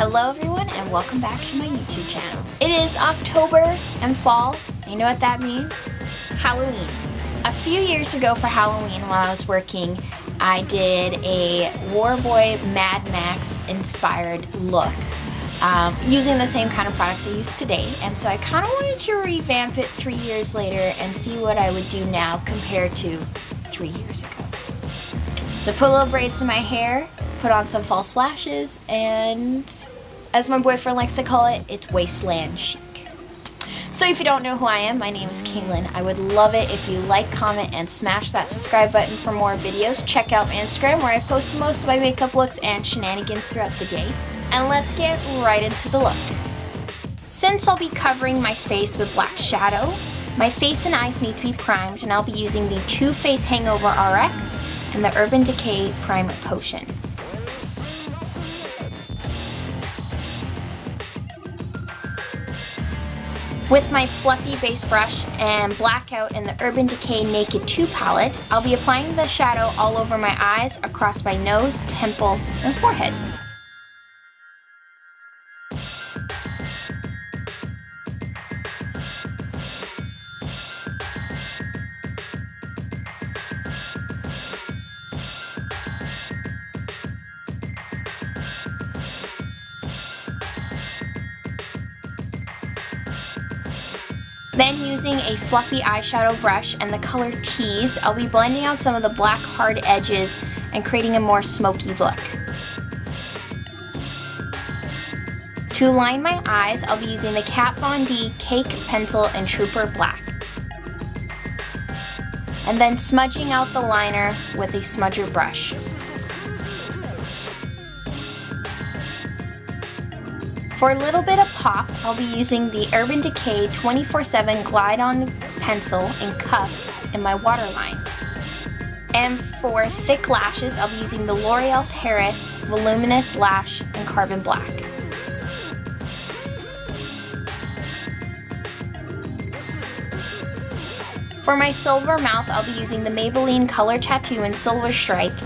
Hello everyone and welcome back to my YouTube channel. It is October and fall. You know what that means? Halloween. A few years ago for Halloween while I was working, I did a Warboy Mad Max inspired look using the same kind of products I use today. And so I kind of wanted to revamp it 3 years later and see what I would do now compared to 3 years ago. So put little braids in my hair, put on some false lashes, and as my boyfriend likes to call it, it's Wasteland Chic. So if you don't know who I am, my name is Kaylin. I would love it if you like, comment, and smash that subscribe button for more videos. Check out my Instagram where I post most of my makeup looks and shenanigans throughout the day. And let's get right into the look. Since I'll be covering my face with black shadow, my face and eyes need to be primed, and I'll be using the Too Faced Hangover RX and the Urban Decay Primer Potion. With my fluffy base brush and blackout in the Urban Decay Naked 2 palette, I'll be applying the shadow all over my eyes, across my nose, temple, and forehead. Then using a fluffy eyeshadow brush and the color Tease, I'll be blending out some of the black hard edges and creating a more smoky look. To line my eyes, I'll be using the Kat Von D Cake Pencil in Trooper Black. And then smudging out the liner with a smudger brush. For a little bit of pop, I'll be using the Urban Decay 24/7 Glide On Pencil in Cuff in my waterline. And for thick lashes, I'll be using the L'Oreal Paris Voluminous Lash in Carbon Black. For my silver mouth, I'll be using the Maybelline Color Tattoo in Silver Strike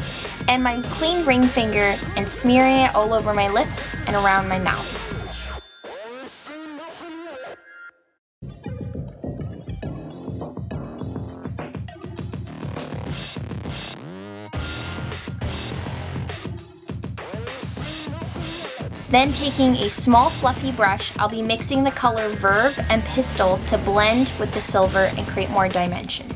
and my clean ring finger and smearing it all over my lips and around my mouth. Then taking a small fluffy brush, I'll be mixing the color Verve and Pistol to blend with the silver and create more dimension.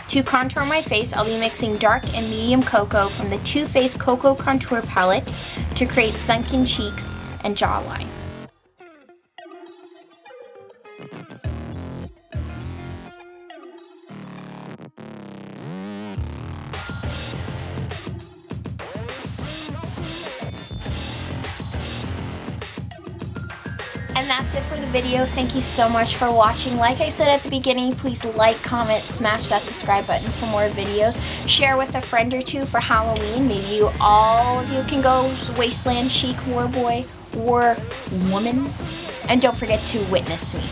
To contour my face, I'll be mixing dark and medium cocoa from the Too Faced Cocoa Contour Palette to create sunken cheeks and jawline. And that's it for the video. Thank you so much for watching. Like I said at the beginning, please like, comment, smash that subscribe button for more videos. Share with a friend or two for Halloween. Maybe all of you can go Wasteland Chic, Warboy, War Woman. And don't forget to witness me.